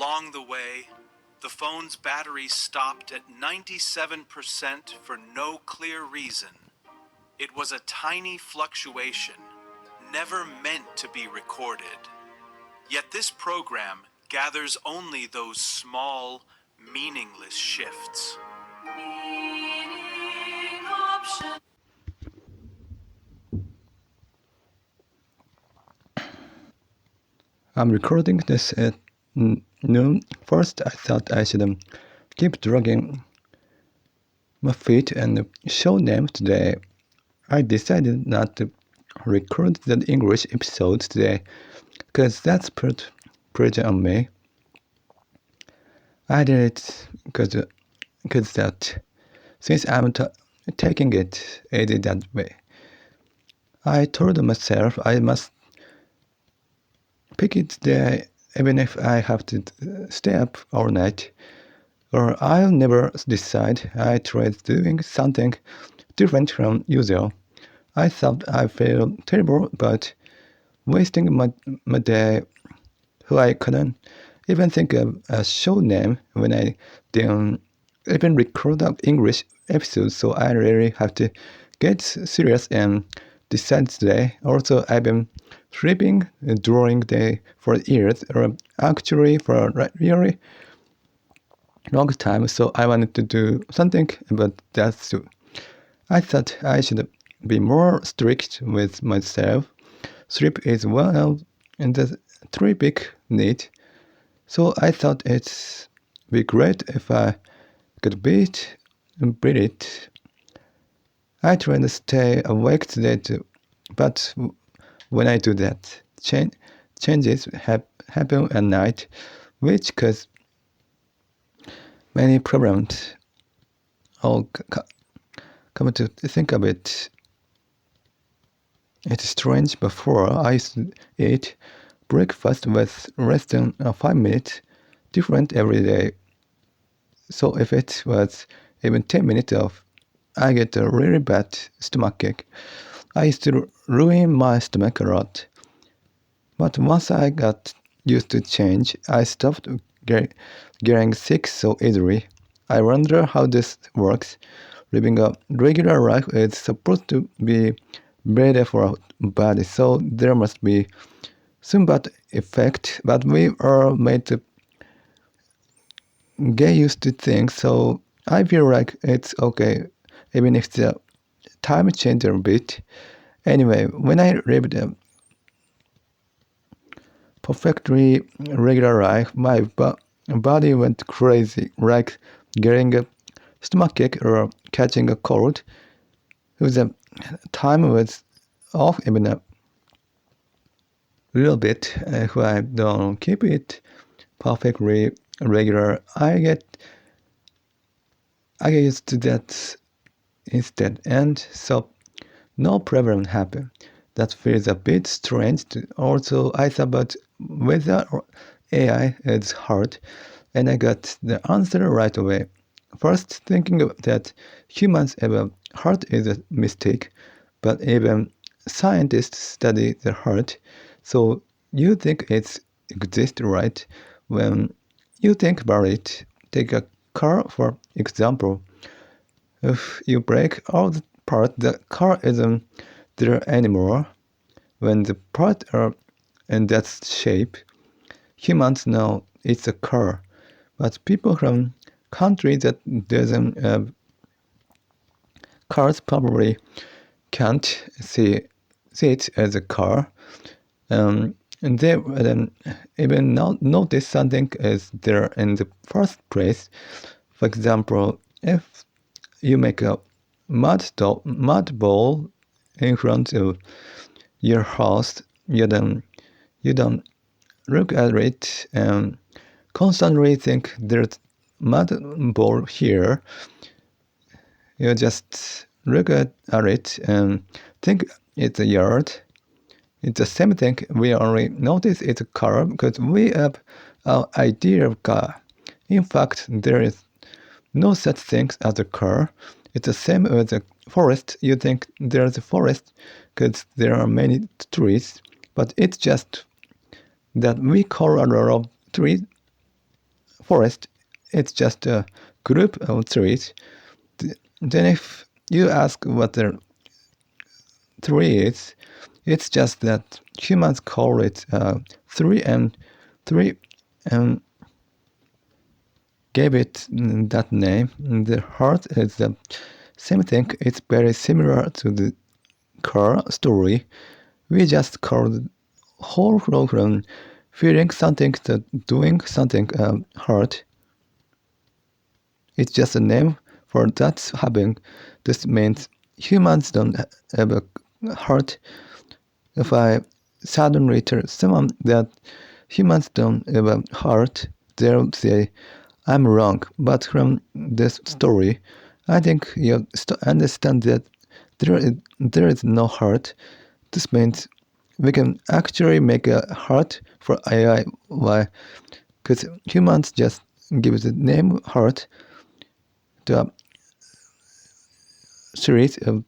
Along the way, the phone's battery stopped at 97% for no clear reason. It was a tiny fluctuation, never meant to be recorded. Yet this program gathers only those small, meaningless shifts. Meaning option. I'm recording this at noon. First, I thought I should keep dragging my feet and show them today. I decided not to record the English episode today because that's put pressure on me. I did it because that since I'm taking it easy that way, I told myself I must pick it today even if I have to stay up all night, or I'll never decide. I tried doing something different from usual. I thought I felt terrible about wasting my day, who I couldn't even think of a show name when I didn't even record an English episode, so I really have to get serious and decide today. Also, I've been sleeping during the day for years, or actually for a really long time, so I wanted to do something about that too. I thought I should be more strict with myself. Sleep is one of the three big needs, so I thought it'd be great if I could beat it. I try to stay awake today too, but when I do that, changes happen at night, which cause many problems. I'll come to think of it. It's strange. Before I used to eat breakfast with less than 5 minutes different every day. So if it was even 10 minutes off, I get a really bad stomachache. I used to ruin my stomach a lot. But once I got used to change, I stopped getting sick so easily. I wonder how this works. Living a regular life is supposed to be better for our body, so there must be some bad effect, but we are made to get used to things, so I feel like it's okay, even if the time changes a bit. Anyway, when I lived a perfectly regular life, my body went crazy, like getting a stomachache or catching a cold. The time was off even a little bit. If I don't keep it perfectly regular, I get used to that instead, and so no problem happen. That feels a bit strange. Also, I thought about whether AI is hard, and I got the answer right away. First, thinking that humans have a heart is a mistake, but even scientists study the heart, so you think it exists, right? When you think about it, take a car for example. If you break all the parts, the car isn't there anymore. When the parts are in that shape, humans know it's a car, but people from countries that doesn't have cars probably can't see it as a car, and they even notice something is there in the first place. For example, if you make a mud ball in front of your house, you don't look at it and constantly think there's mud ball here. You just look at it and think it's a yard. It's the same thing. We only notice it's a car because we have an idea of car. In fact, there is no such thing as a car. It's the same as a forest. You think there's a forest because there are many trees, but it's just that we call a lot of trees forest, it's just a group of trees. Then if you ask what a tree is, it's just that humans call it tree and gave it that name. The heart is the same thing. It's very similar to the car story. We just call the whole program feeling something to doing something hard. It's just a name for that's happening. This means humans don't have a heart. If I suddenly tell someone that humans don't have a heart, they'll say, I'm wrong. But from this story, I think you understand that there is no heart. This means we can actually make a heart for AI. Why? Because humans just give the name heart to a series of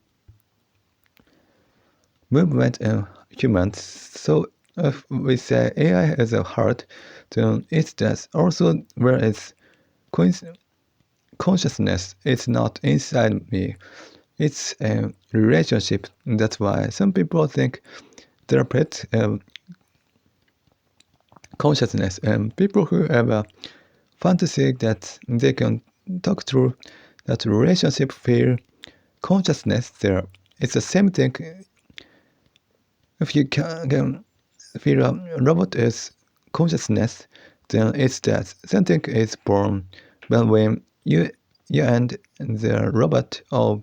movement in humans. So if we say AI has a heart, then it's just also where it's consciousness. It's not inside me. It's a relationship. That's why some people think they're pet consciousness, and people who have a fantasy that they can talk through that relationship feel consciousness there. It's the same thing. If you can feel a robot is consciousness, then it's that something is born. But when you and the robot, oh,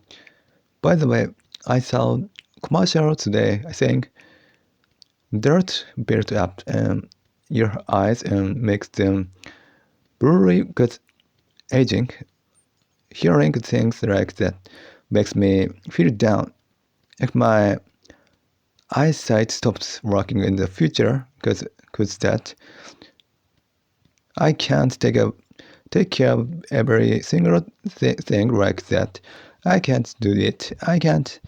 by the way, I saw commercial today. I think dirt built up your eyes and makes them really good aging. Hearing things like that makes me feel down. If my eyesight stops working in the future, because that I can't take care of every single thing like that. I can't do it. I can't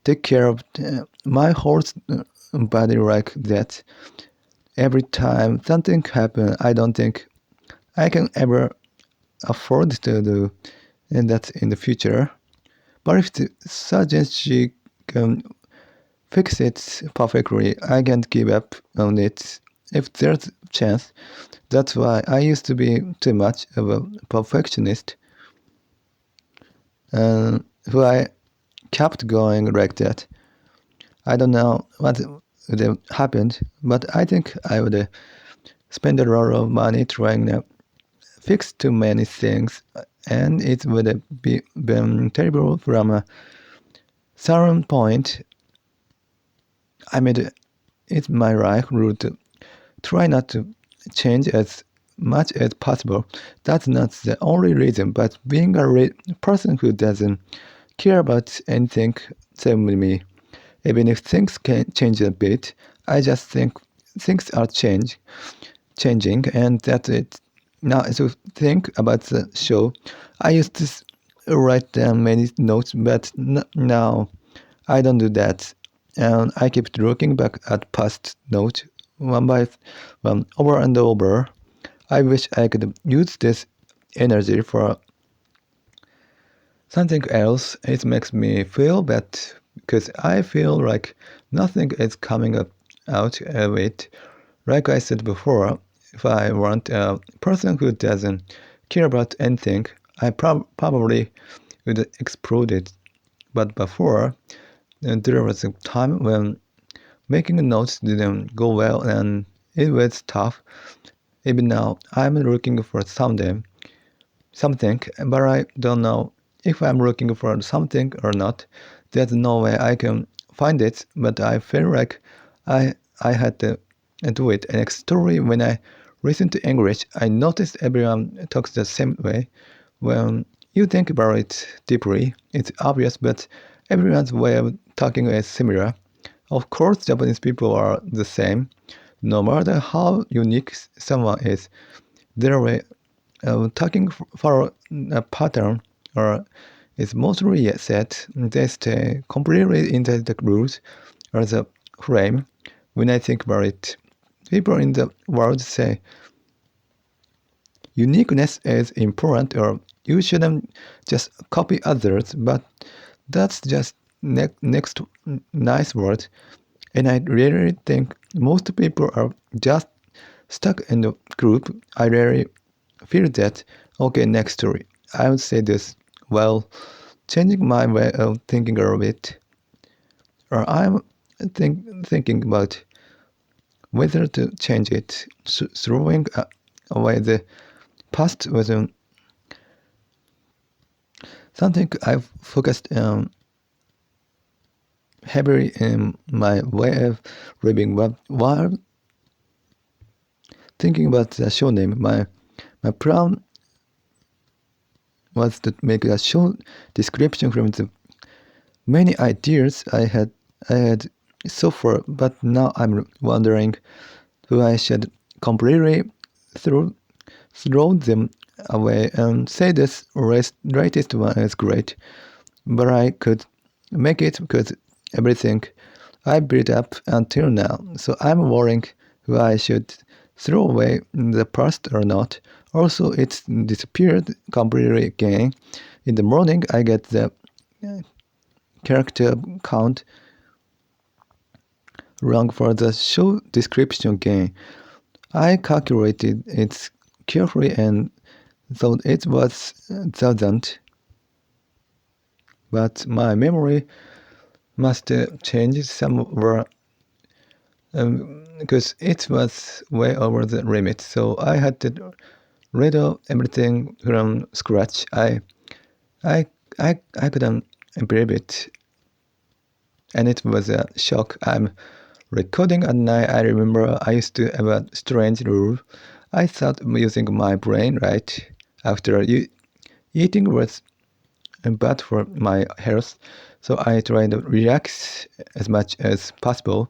take care of my whole body like that. Every time something happens, I don't think I can ever afford to do that in the future. But if the surgeon can fix it perfectly, I can't give up on it if there's a chance. That's why I used to be too much of a perfectionist. And who I kept going like that. I don't know what would have happened, but I think I would spend a lot of money trying to fix too many things, and it would have been terrible from a certain point. I made it my right rule to try not to change as much as possible. That's not the only reason, but being a person who doesn't care about anything, same with me. Even if things can change a bit, I just think things are changing, and that's it. Now, to think about the show, I used to write down many notes, but now I don't do that. And I keep looking back at past notes one by one, over and over. I wish I could use this energy for something else. It makes me feel bad because I feel like nothing is coming out of it. Like I said before, if I weren't a person who doesn't care about anything, I probably would explode it. But before, there was a time when making notes didn't go well and it was tough. Even now, I'm looking for something, but I don't know if I'm looking for something or not. There's no way I can find it, but I feel like I had to do it. A next story, when I listen to English, I noticed everyone talks the same way. When you think about it deeply, it's obvious, but everyone's way of talking is similar. Of course, Japanese people are the same. No matter how unique someone is, their way of talking for a pattern or is mostly set. They stay completely inside the rules or the frame. When I think about it, people in the world say uniqueness is important, or you shouldn't just copy others, but that's just next nice word. And I really think most people are just stuck in the group. I really feel that. Okay, next story. I would say this. Well, changing my way of thinking a bit, or I'm thinking about whether to change it. Throwing away the past was something I've focused heavily in my way of reading, but while thinking about the show name, my plan was to make a short description from the many ideas I had so far, but now I'm wondering who I should completely throw them away and say this latest one is great, but I could make it because everything I built up until now. So I'm worrying who I should throw away in the past or not. Also, it's disappeared completely again. In the morning, I get the character count wrong for the show description again. I calculated it carefully and thought it was 1,000, but my memory must change somewhere because it was way over the limit. So I had to read everything from scratch. I couldn't believe it, and it was a shock. I'm recording at night. I remember I used to have a strange rule. I thought using my brain right after eating was bad for my health, so I tried to relax as much as possible.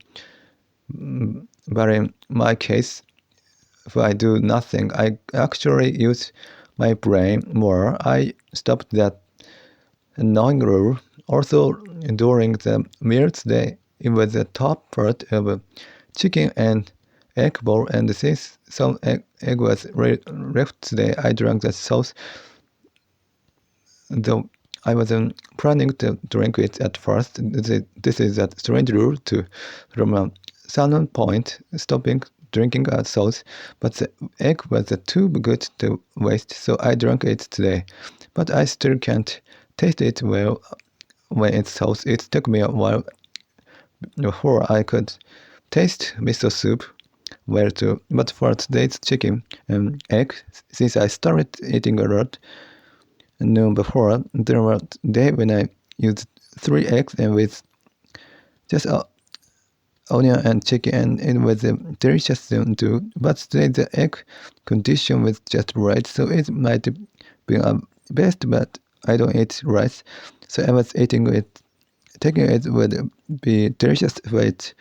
But in my case, if I do nothing, I actually use my brain more. I stopped that annoying rule. Also, during the meal today, it was the top part of a chicken and egg bowl, and since some egg was left today, I drank the sauce, though I wasn't planning to drink it at first. This is a strange rule from a certain point, stopping drinking a sauce, but the egg was too good to waste, so I drank it today. But I still can't taste it well when it's sauce. It took me a while before I could taste miso soup well too. But for today's chicken and egg, since I started eating a lot, no, before there were days when I used 3 eggs and with just onion and chicken, and it was a delicious too. But today the egg condition was just right, so it might be a best, but I don't eat rice, so I was eating it. Taking it would be delicious if it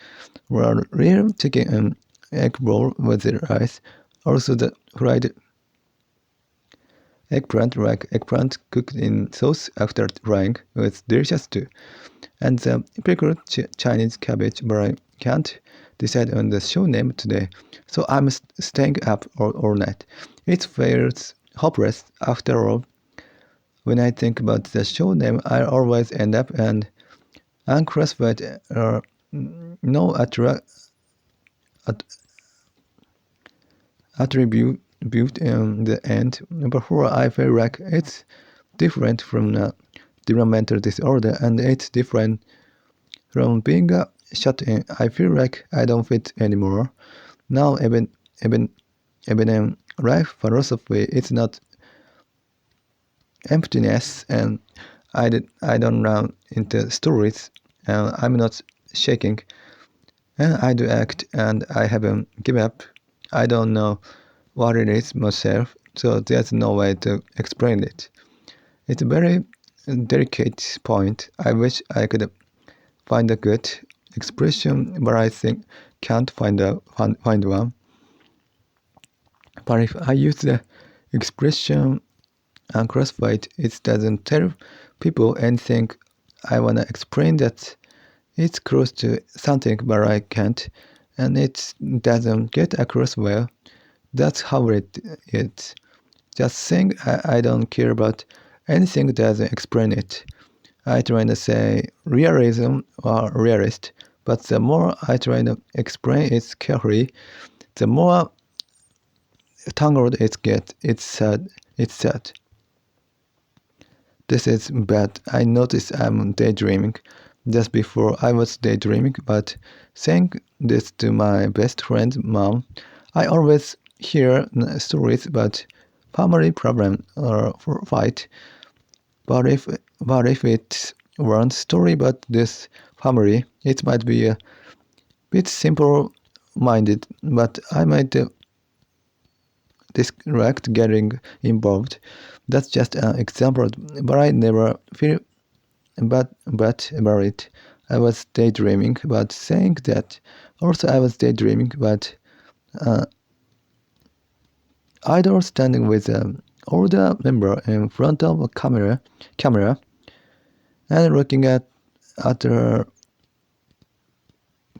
were real chicken and egg bowl with the rice. Also the fried eggplant, like eggplant cooked in sauce after frying, was delicious too. And the pickled Chinese cabbage, but I can't decide on the show name today, so I'm staying up all night. It feels hopeless after all. When I think about the show name, I always end up and unclassified or no attribute in the end. Before I feel like it's different from a developmental disorder, and it's different from being shut in. I feel like I don't fit anymore. Now even life philosophy, it's not emptiness, and I don't run into stories, and I'm not shaking, and I do act, and I haven't given up. I don't know what it is myself, so there's no way to explain it. It's a very delicate point. I wish I could find a good expression, but I think can't find one. But if I use the expression unclassified, it doesn't tell people anything. I wanna explain that it's close to something, but I can't, and it doesn't get across well. That's how it is. just saying I don't care about anything doesn't explain it. I try to say realism or realist, but the more I try to explain it carefully, the more tangled it gets. It's sad. It's sad. This is bad. I notice I'm daydreaming. Just before I was daydreaming, but saying this to my best friend's mom, I always hear stories about family problem or fight. But if it weren't story about this family, it might be a bit simple-minded. But I might distract getting involved. That's just an example. But I never feel but about it. I was daydreaming, but saying that. Also, I was daydreaming, but either standing with an older member in front of a camera, and looking at her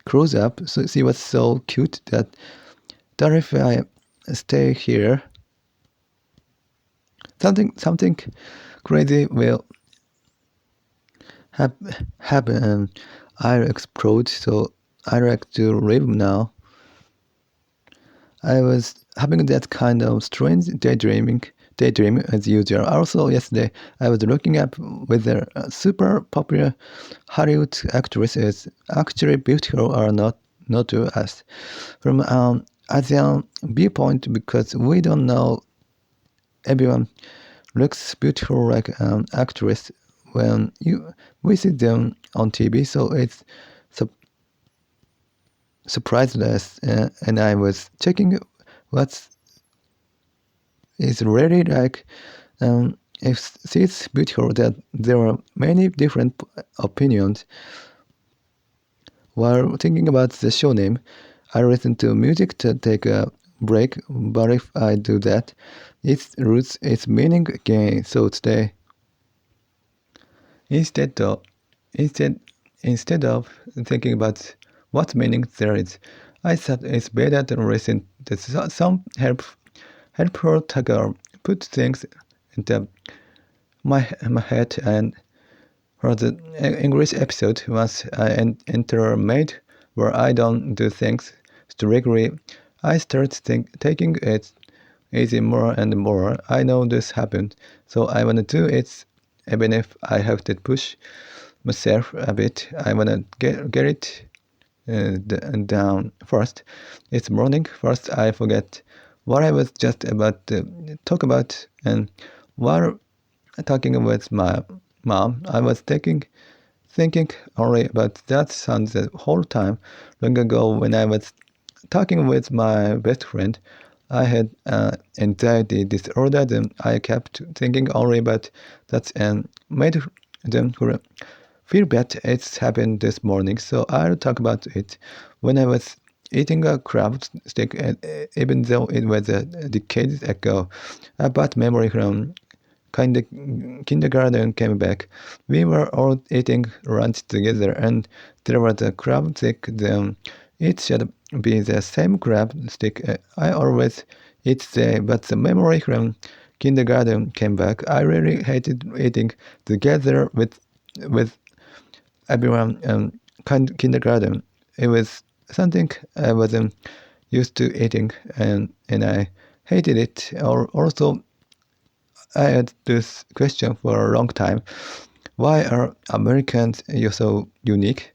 close up. So she was so cute that if I stay here, something crazy will happen and I'll explode. So I like to live now. I was having that kind of strange daydream as usual. Also yesterday I was looking up whether a super popular Hollywood actress is actually beautiful or not to us from an Asian viewpoint, because we don't know everyone looks beautiful like an actress when we see them on TV. So it's surprised us, and I was checking what is really like. If she's beautiful, that there are many different opinions. While thinking about the show name, I listen to music to take a break, but if I do that, it loses its meaning again. So today, instead of thinking about what meaning there is, I thought it's better to listen to some helpful talker put things into my head. And for the English episode, once I enter a mode where I don't do things strictly, I start taking it easy more and more. I know this happened, so I want to do it even if I have to push myself a bit. I want to get it down first. It's morning. First, I forget what I was just about to talk about, and while talking with my mom, I was thinking only about that sound the whole time. Long ago, when I was talking with my best friend, I had anxiety disorder, and I kept thinking only about that and made them feel bad. It's happened this morning, so I'll talk about it. When I was eating a crab stick, even though it was decades ago, a bad memory from kindergarten came back. We were all eating lunch together, and there was a crab stick. Then it should be the same crab stick I always eat there, but the memory from kindergarten came back. I really hated eating together with everyone in kindergarten. It was something I wasn't used to eating, and I hated it. Also, I had this question for a long time. Why are Americans so unique?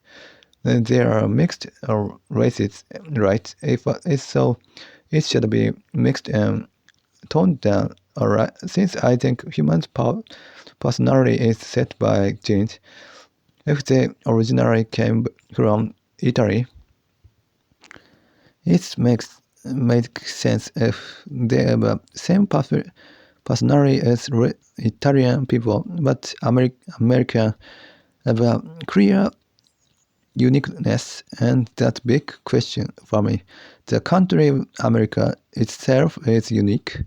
They are mixed races, right? If it's so, it should be mixed and toned down. Alright, since I think humans' personality is set by genes, if they originally came from Italy, it makes sense if they have the same personality as Italian people, but American have a clear uniqueness, and that big question for me. The country of America itself is unique,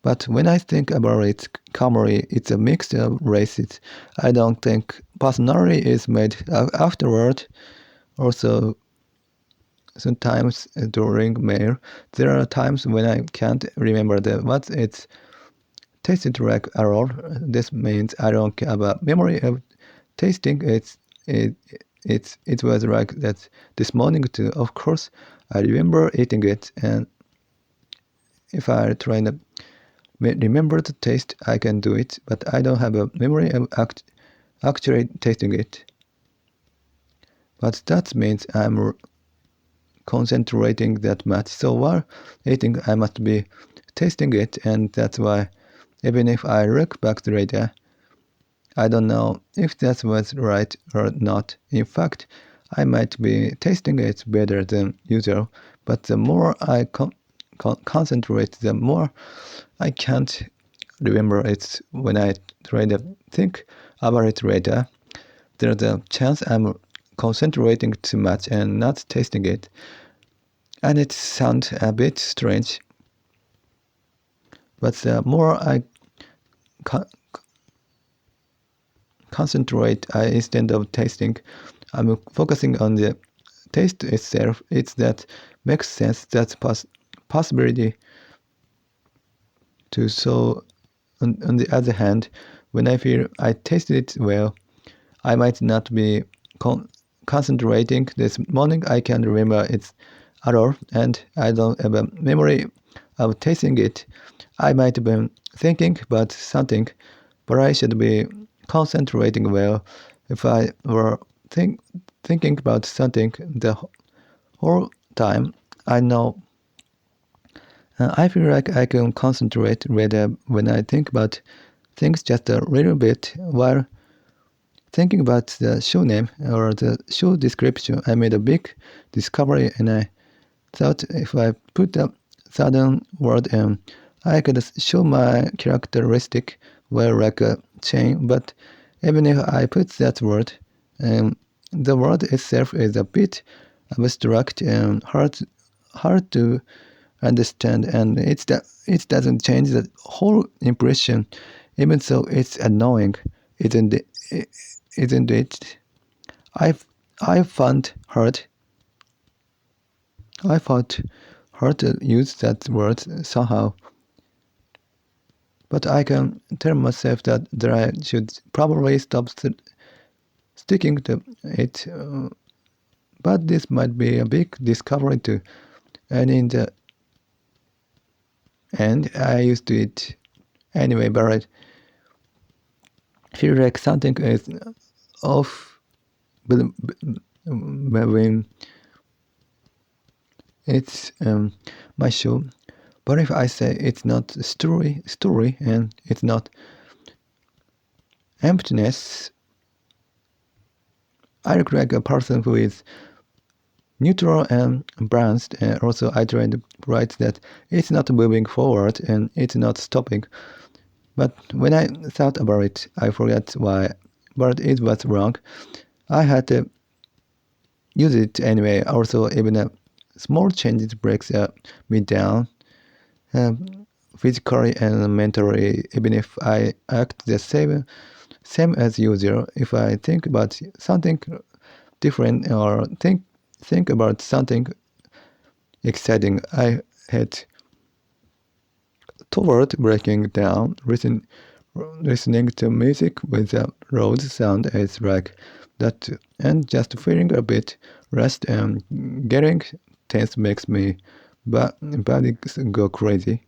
but when I think about it calmly, it's a mix of races. I don't think personality is made afterward. Also, sometimes during mail, there are times when I can't remember what it's taste it like at all. This means I don't have a memory of tasting. It was like that this morning too. Of course, I remember eating it, and if I try to remember the taste, I can do it. But I don't have a memory of actually tasting it. But that means I'm concentrating that much. So while eating, I must be tasting it, and that's why even if I look back later, I don't know if that was right or not. In fact, I might be tasting it better than usual, but the more I concentrate, the more I can't remember it when I try to think about it later. There's a chance I'm concentrating too much and not tasting it. And it sounds a bit strange, but the more I concentrate, instead of tasting, I'm focusing on the taste itself. It's that makes sense. That's possibility too. So on the other hand, when I feel I tasted it well, I might not be concentrating. This morning I can't remember it at all, and I don't have a memory of tasting it. I might have been thinking about something, but I should be concentrating well. If I were thinking about something the whole time, I know I feel like I can concentrate rather when I think about things just a little bit while thinking about the show name or the show description. I made a big discovery, and I thought if I put a sudden word in, I could show my characteristic well like a chain. But even if I put that word, the word itself is a bit abstract and hard to understand, and it doesn't change the whole impression, even though it's annoying, isn't it? I found hard to use that word somehow, but I can tell myself that I should probably stop sticking to it. But this might be a big discovery too, and in the end, I used to it anyway. But I feel like something is off when it's my show. But if I say it's not story, and it's not emptiness, I look like a person who is neutral and balanced. And also, I try to write that it's not moving forward and it's not stopping. But when I thought about it, I forgot why. But it was wrong. I had to use it anyway. Also, even a small change breaks me down. Physically and mentally, even if I act the same as usual. If I think about something different or think about something exciting, I head toward breaking down. Listening to music with a loud sound is like that, and just feeling a bit rest and getting tense makes me body go crazy.